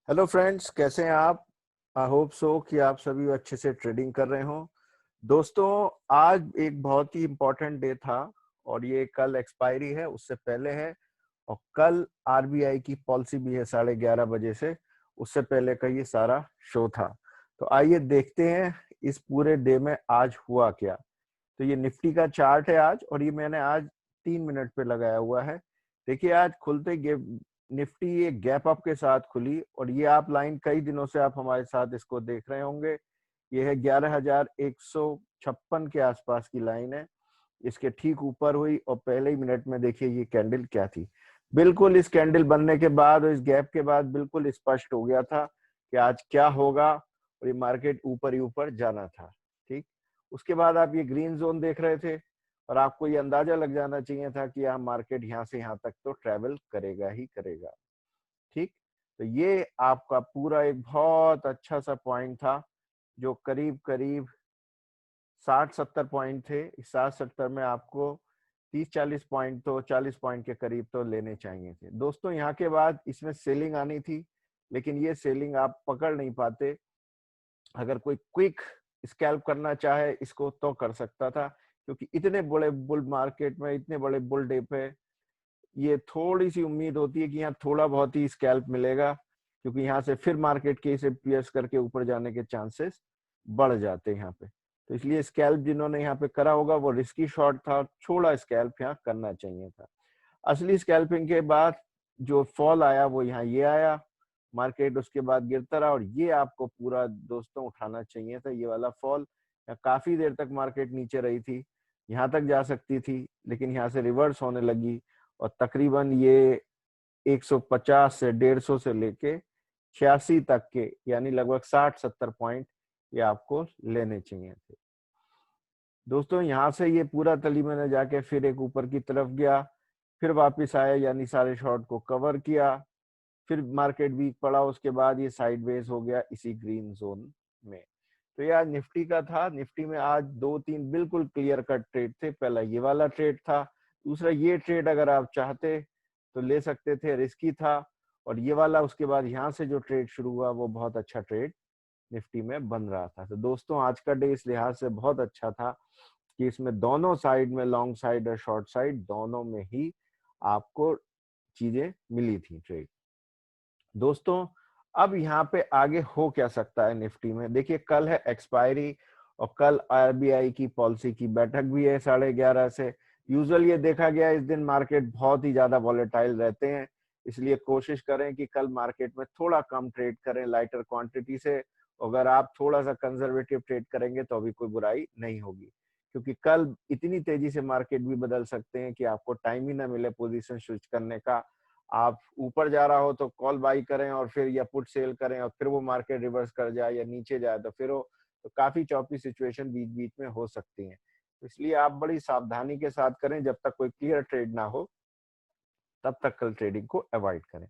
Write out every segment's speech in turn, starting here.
Hello friends, कैसे हैं आप? आई होप सो कि आप सभी अच्छे से ट्रेडिंग कर रहे हो। दोस्तों, आज एक बहुत ही इम्पोर्टेंट डे था और ये कल एक्सपायरी है, उससे पहले है। और कल आरबीआई की पॉलिसी भी है 11:30 बजे से, उससे पहले का ये सारा शो था। तो आइए देखते हैं इस पूरे डे में आज हुआ क्या। तो ये निफ्टी का चार्ट है आज, और ये मैंने आज 3 मिनट पे लगाया हुआ है। देखिए, आज खुलते निफ्टी एक गैप अप के साथ खुली, और ये आप लाइन कई दिनों से आप हमारे साथ इसको देख रहे होंगे। ये है 11,156 के आसपास की लाइन है। इसके ठीक ऊपर हुई और पहले ही मिनट में देखिए ये कैंडल क्या थी। बिल्कुल इस कैंडल बनने के बाद और इस गैप के बाद बिल्कुल स्पष्ट हो गया था कि आज क्या होगा, और ये मार्केट ऊपर ही ऊपर जाना था। ठीक, उसके बाद आप ये ग्रीन जोन देख रहे थे, और आपको ये अंदाजा लग जाना चाहिए था कि यहाँ मार्केट यहाँ से यहाँ तक तो ट्रेवल करेगा ही करेगा। ठीक, तो ये आपका पूरा एक बहुत अच्छा सा पॉइंट था, जो करीब करीब 60-70 पॉइंट थे। इस 60-70 में आपको 30-40 पॉइंट तो 40 पॉइंट के करीब तो लेने चाहिए थे। दोस्तों, यहाँ के बाद इसमें सेलिंग आनी थी, लेकिन ये सेलिंग आप पकड़ नहीं पाते। अगर कोई क्विक स्कैल्प करना चाहे इसको तो कर सकता था, क्योंकि इतने बड़े बुल मार्केट में, इतने बड़े बुल डे पे ये थोड़ी सी उम्मीद होती है कि यहाँ थोड़ा बहुत ही स्कैल्प मिलेगा, क्योंकि यहाँ से फिर मार्केट के इसे पियर्स करके ऊपर जाने के चांसेस बढ़ जाते हैं यहाँ पे। तो इसलिए स्कैल्प जिन्होंने यहाँ पे करा होगा वो रिस्की शॉट था, थोड़ा स्कैल्प यहाँ करना चाहिए था। असली स्कैल्पिंग के बाद जो फॉल आया वो यहाँ ये आया, मार्केट उसके बाद गिरता रहा, और ये आपको पूरा दोस्तों उठाना चाहिए था। ये वाला फॉल, काफी देर तक मार्केट नीचे रही थी, यहाँ तक जा सकती थी, लेकिन यहाँ से रिवर्स होने लगी, और तकरीबन ये 150 से 150 से लेके 86 तक के, यानी लगभग 60-70 पॉइंट ये आपको लेने चाहिए थे। दोस्तों, यहाँ से ये पूरा तली में जाके फिर एक ऊपर की तरफ गया, फिर वापस आया, यानी सारे शॉर्ट को कवर किया, फिर मार्केट वीक पड़ा, उसके बाद ये साइडवेज हो गया इसी ग्रीन जोन में। तो ये आज निफ्टी का था। निफ्टी में आज 2-3 बिल्कुल क्लियर कट ट्रेड थे। पहला ये वाला ट्रेड था, दूसरा ये ट्रेड अगर आप चाहते तो ले सकते थे, रिस्की था, और ये वाला उसके बाद यहाँ से जो ट्रेड शुरू हुआ वो बहुत अच्छा ट्रेड निफ्टी में बन रहा था। तो दोस्तों, आज का डे इस लिहाज से बहुत अच्छा था कि इसमें दोनों साइड में, लॉन्ग साइड और शॉर्ट साइड दोनों में ही आपको चीजें मिली थी, ट्रेड। दोस्तों, अब यहाँ पे आगे हो क्या सकता है निफ्टी में? देखिए, कल है एक्सपायरी, और कल आरबीआई की पॉलिसी की बैठक भी है 11:30 से। यूजुअल ये देखा गया इस दिन मार्केट बहुत ही ज्यादा वॉलेटाइल रहते हैं, इसलिए कोशिश करें कि कल मार्केट में थोड़ा कम ट्रेड करें, लाइटर क्वांटिटी से। अगर आप थोड़ा सा कंजर्वेटिव ट्रेड करेंगे तो अभी कोई बुराई नहीं होगी, क्योंकि कल इतनी तेजी से मार्केट भी बदल सकते हैं कि आपको टाइम ही ना मिले पोजीशन स्विच करने का। आप ऊपर जा रहा हो तो कॉल बाई करें और फिर या पुट सेल करें, और फिर वो मार्केट रिवर्स कर जाए या नीचे जाए तो फिर वो, तो काफी चौपी सिचुएशन बीच बीच में हो सकती है। तो इसलिए आप बड़ी सावधानी के साथ करें, जब तक कोई क्लियर ट्रेड ना हो तब तक कल ट्रेडिंग को अवॉइड करें।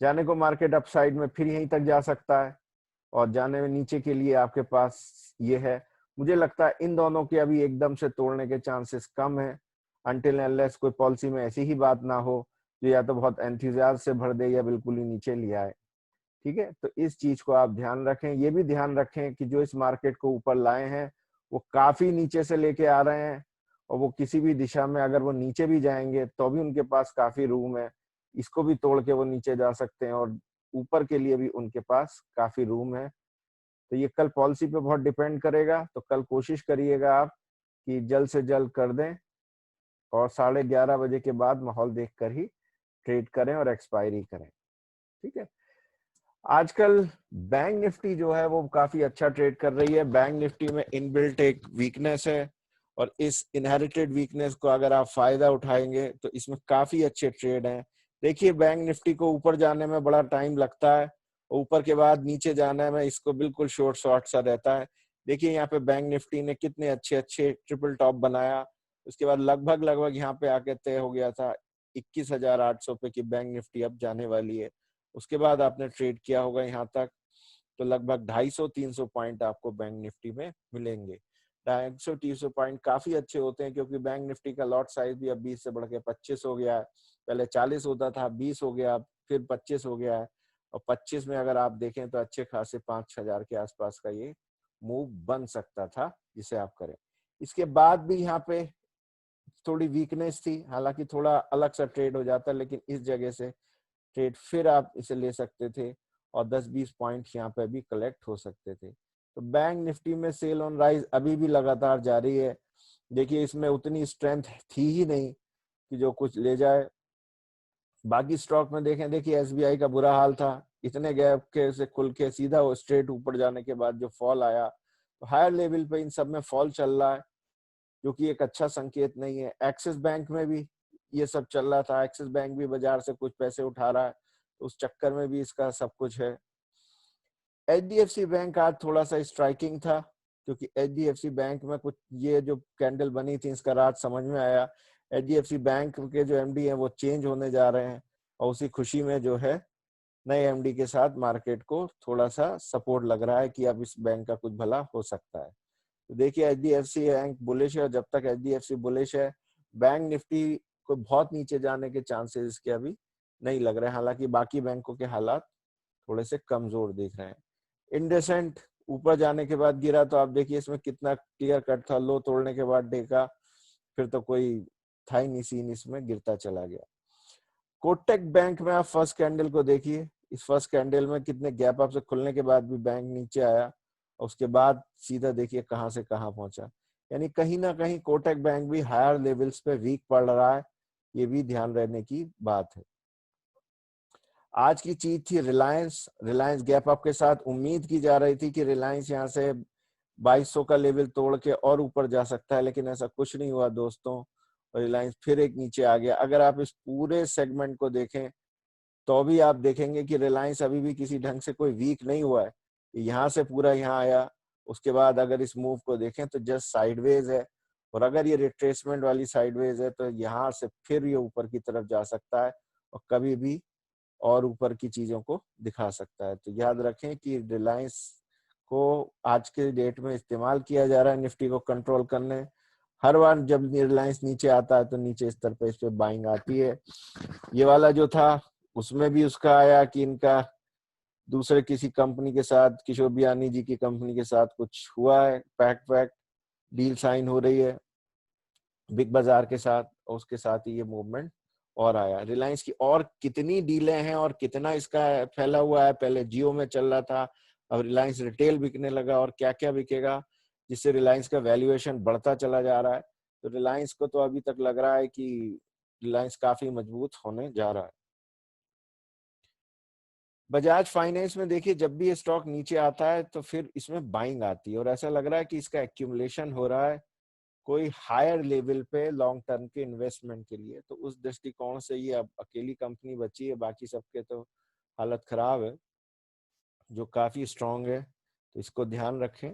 जाने को मार्केट अपसाइड में फिर यहीं तक जा सकता है, और जाने में नीचे के लिए आपके पास ये है। मुझे लगता है इन दोनों के अभी एकदम से तोड़ने के चांसेस कम है, अनटिल अनलेस कोई पॉलिसी में ऐसी ही बात ना हो जो या तो बहुत एंथुसियाज्म से भर दे या बिल्कुल ही नीचे ले आए। ठीक है, तो इस चीज को आप ध्यान रखें। ये भी ध्यान रखें कि जो इस मार्केट को ऊपर लाए हैं वो काफी नीचे से लेके आ रहे हैं, और वो किसी भी दिशा में अगर वो नीचे भी जाएंगे तो भी उनके पास काफी रूम है, इसको भी तोड़ के वो नीचे जा सकते हैं, और ऊपर के लिए भी उनके पास काफी रूम है। तो ये कल पॉलिसी पे बहुत डिपेंड करेगा। तो कल कोशिश करिएगा आप कि जल्द से जल्द कर दें, और 11:30 बजे के बाद माहौल देखकर ही ट्रेड करें और एक्सपायरी करें। ठीक है, आजकल बैंक निफ्टी जो है वो काफी अच्छा ट्रेड कर रही है। बैंक निफ्टी में इनबिल्ट एक वीकनेस है, और इस इनहेरिटेड वीकनेस को अगर आप फायदा उठाएंगे तो इसमें काफी अच्छे ट्रेड हैं। देखिए, बैंक निफ्टी को ऊपर जाने में बड़ा टाइम लगता है, ऊपर के बाद नीचे जाने में इसको बिल्कुल शॉर्ट शॉर्ट सा रहता है। देखिए, यहाँ पे बैंक निफ्टी ने कितने अच्छे अच्छे ट्रिपल टॉप बनाया, उसके बाद लगभग लगभग यहाँ पे आके तय हो गया था 21,800 पे की बैंक निफ्टी अब जाने वाली है। उसके बाद आपने ट्रेड किया होगा यहाँ तक, तो लगभग 250-300 पॉइंट आपको बैंक निफ्टी में मिलेंगे। 250-300 पॉइंट काफी अच्छे होते हैं, क्योंकि बैंक निफ्टी का लॉट साइज भी अब 20 से बढ़ के 25 हो गया है। पहले 40 होता था, 20 हो गया, फिर 25 हो गया है, और 25 में अगर आप देखें तो अच्छे खासे 5,000 के आसपास का ये मूव बन सकता था जिसे आप करें। इसके बाद भी यहाँ पे थोड़ी वीकनेस थी, हालांकि थोड़ा अलग सा ट्रेड हो जाता, लेकिन इस जगह से ट्रेड फिर आप इसे ले सकते थे और 10-20 पॉइंट यहाँ पे भी कलेक्ट हो सकते थे। तो बैंक निफ्टी में सेल ऑन राइज अभी भी लगातार जारी है। देखिए इसमें उतनी स्ट्रेंथ थी ही नहीं कि जो कुछ ले जाए। बाकी स्टॉक में देखें, देखिए एसबीआई का बुरा हाल था, इतने गैप के से खुल के सीधा वो स्ट्रेट ऊपर जाने के बाद जो फॉल आया, तो हायर लेवल पे इन सब में फॉल चल रहा है, जो कि एक अच्छा संकेत नहीं है। एक्सिस बैंक में भी ये सब चल रहा था, एक्सिस बैंक भी बाजार से कुछ पैसे उठा रहा है, तो उस चक्कर में भी इसका सब कुछ है। एचडीएफसी बैंक आज थोड़ा सा स्ट्राइकिंग था, क्योंकि एचडीएफसी बैंक में कुछ ये जो कैंडल बनी थी इसका राज समझ में आया। एचडीएफसी बैंक के जो एमडी हैं वो चेंज होने जा रहे हैं, और उसी खुशी में जो है नए एमडी के साथ मार्केट को थोड़ा सा सपोर्ट लग रहा है कि अब इस बैंक का कुछ भला हो सकता है। तो देखिए एचडीएफसी बैंक बुलिश है, और जब तक एचडीएफसी बुलिश है, बैंक निफ्टी को बहुत नीचे जाने के चांसेस इसके अभी नहीं लग रहे हैं। हालांकि बाकी बैंकों के हालात थोड़े से कमजोर दिख रहे हैं। इंडसेंट ऊपर जाने के बाद गिरा, तो आप देखिए इसमें कितना क्लियर कट था, लो तोड़ने के बाद डे का फिर तो कोई था ही नहीं सीन, इसमें गिरता चला गया। कोटक बैंक में आप फर्स्ट कैंडल को देखिए, इस फर्स्ट कैंडल में कितने गैप अप से खुलने के बाद भी बैंक नीचे आया, और उसके बाद सीधा देखिए कहां से कहां पहुंचा। यानी कहीं ना कहीं कोटक बैंक भी हायर लेवल्स पे वीक पड़ रहा है, ये भी ध्यान रखने की बात है। आज की चीज थी रिलायंस। रिलायंस गैप अप के साथ उम्मीद की जा रही थी कि रिलायंस यहाँ से 2200 का लेवल तोड़ के और ऊपर जा सकता है, लेकिन ऐसा कुछ नहीं हुआ दोस्तों, और रिलायंस फिर एक नीचे आ गया। अगर आप इस पूरे सेगमेंट को देखें तो भी आप देखेंगे कि रिलायंस अभी भी किसी ढंग से कोई वीक नहीं हुआ है। यहाँ से पूरा यहाँ आया, उसके बाद अगर इस मूव को देखें तो जस्ट साइडवेज है, और अगर ये रिट्रेसमेंट वाली साइडवेज है तो यहाँ से फिर ये ऊपर की तरफ जा सकता है, और कभी भी और ऊपर की चीजों को दिखा सकता है। तो याद रखें कि रिलायंस को आज के डेट में इस्तेमाल किया जा रहा है निफ्टी को कंट्रोल करने। हर बार जब रिलायंस नीचे आता है तो नीचे स्तर पे इस पे बाइंग आती है। ये वाला जो था उसमें भी उसका आया कि इनका दूसरे किसी कंपनी के साथ, किशोर बियानी जी की कंपनी के साथ कुछ हुआ है, पैक्ट डील साइन हो रही है बिग बाजार के साथ, और उसके साथ ही ये मूवमेंट और आया। रिलायंस की और कितनी डीलें हैं और कितना इसका फैला हुआ है, पहले जियो में चल रहा था, अब रिलायंस रिटेल बिकने लगा, और क्या क्या बिकेगा, जिससे रिलायंस का वैल्यूएशन बढ़ता चला जा रहा है। तो रिलायंस को तो अभी तक लग रहा है कि रिलायंस काफी मजबूत होने जा रहा है। बजाज फाइनेंस में देखिए जब भी ये स्टॉक नीचे आता है तो फिर इसमें बाइंग आती है, और ऐसा लग रहा है कि इसका एक्यूमुलेशन हो रहा है कोई हायर लेवल पे लॉन्ग टर्म के इन्वेस्टमेंट के लिए। तो उस दृष्टिकोण से ये अब अकेली कंपनी बची है, बाकी सबके तो हालत खराब है, जो काफी स्ट्रांग है, तो इसको ध्यान रखें।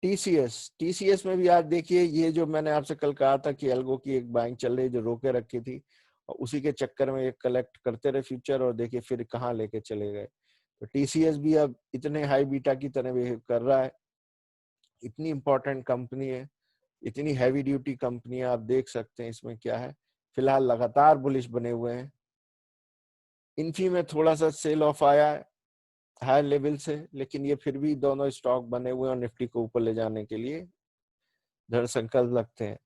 टीसीएस में भी आज देखिए ये जो मैंने आपसे कल कहा था कि एल्गो की एक बाइंग चल रही है जो रोके रखी थी, और उसी के चक्कर में ये कलेक्ट करते रहे फ्यूचर, और देखिए फिर कहाँ लेके चले गए। तो टीसीएस भी अब इतने हाई बीटा की तरह बिहेव कर रहा है। इतनी इंपॉर्टेंट कंपनी है, इतनी हैवी ड्यूटी कंपनी है, आप देख सकते हैं इसमें क्या है। फिलहाल लगातार बुलिश बने हुए हैं। इन्फी में थोड़ा सा सेल ऑफ आया है हायर लेवल से, लेकिन ये फिर भी दोनों स्टॉक बने हुए हैं और निफ्टी को ऊपर ले जाने के लिए दृढ़ संकल्प लगते हैं।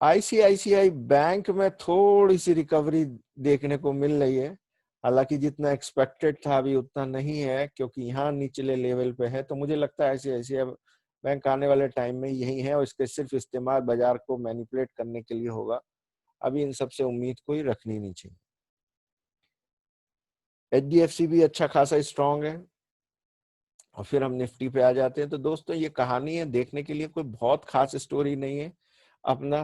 आईसीआईसीआई बैंक में थोड़ी सी रिकवरी देखने को मिल रही है, हालांकि जितना एक्सपेक्टेड था अभी उतना नहीं है, क्योंकि यहाँ निचले लेवल पे है। तो मुझे लगता है आईसीआईसीआई बैंक आने वाले टाइम में यही है, और इसके सिर्फ इस्तेमाल बाजार को मैनिपुलेट करने के लिए होगा। अभी इन सबसे उम्मीद कोई रखनी नहीं चाहिए। एचडीएफसी भी अच्छा खासा स्ट्रांग है, और फिर हम निफ्टी पे आ जाते हैं। तो दोस्तों ये कहानी है, देखने के लिए कोई बहुत खास स्टोरी नहीं है। अपना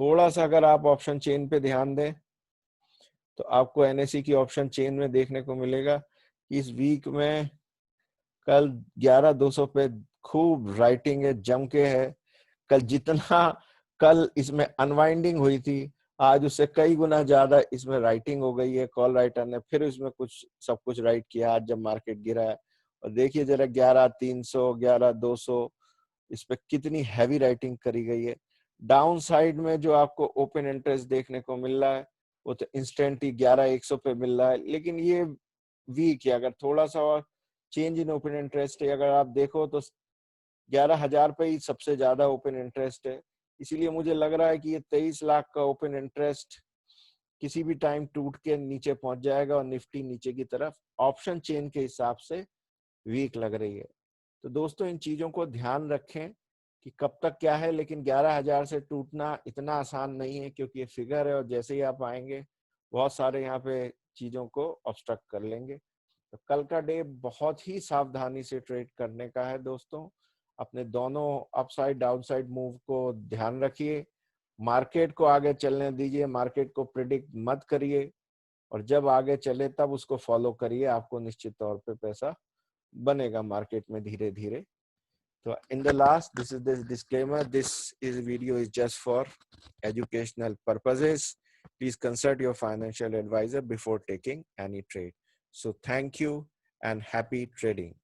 थोड़ा सा अगर आप ऑप्शन चेन पे ध्यान दें तो आपको एनएसई की ऑप्शन चेन में देखने को मिलेगा कि इस वीक में कल 11,200 पे खूब राइटिंग है, जम के है। कल जितना कल इसमें अनवाइंडिंग हुई थी, आज उससे कई गुना ज्यादा इसमें राइटिंग हो गई है। कॉल राइटर ने फिर इसमें कुछ सब कुछ राइट किया आज जब मार्केट गिरा है। और देखिए जरा 11,300 11,200 इस पे कितनी हैवी राइटिंग करी गई है। डाउन साइड में जो आपको ओपन इंटरेस्ट देखने को मिल रहा है वो तो इंस्टेंट ही 11,100 पे मिल रहा है, लेकिन ये वीक है। अगर थोड़ा सा और चेंज इन ओपन इंटरेस्ट है, अगर आप देखो तो 11,000 पे ही सबसे ज्यादा ओपन इंटरेस्ट है। इसीलिए मुझे लग रहा है कि ये 23 लाख का ओपन इंटरेस्ट किसी भी टाइम टूट के नीचे पहुंच जाएगा और निफ्टी नीचे की तरफ ऑप्शन चेन के हिसाब से वीक लग रही है। तो दोस्तों इन चीजों को ध्यान रखें कि कब तक क्या है, लेकिन 11,000 से टूटना इतना आसान नहीं है, क्योंकि ये फिगर है और जैसे ही आप आएंगे बहुत सारे यहाँ पे चीजों को ऑब्स्ट्रक्ट कर लेंगे। तो कल का डे बहुत ही सावधानी से ट्रेड करने का है दोस्तों। अपने दोनों अपसाइड डाउनसाइड मूव को ध्यान रखिए, मार्केट को आगे चलने दीजिए, मार्केट को प्रिडिक्ट मत करिए, और जब आगे चले तब उसको फॉलो करिए। आपको निश्चित तौर पे पैसा बनेगा मार्केट में धीरे धीरे। तो in the last, this is this disclaimer, this is video is just for educational purposes. Please consult your financial advisor before taking any trade. So thank you and happy trading.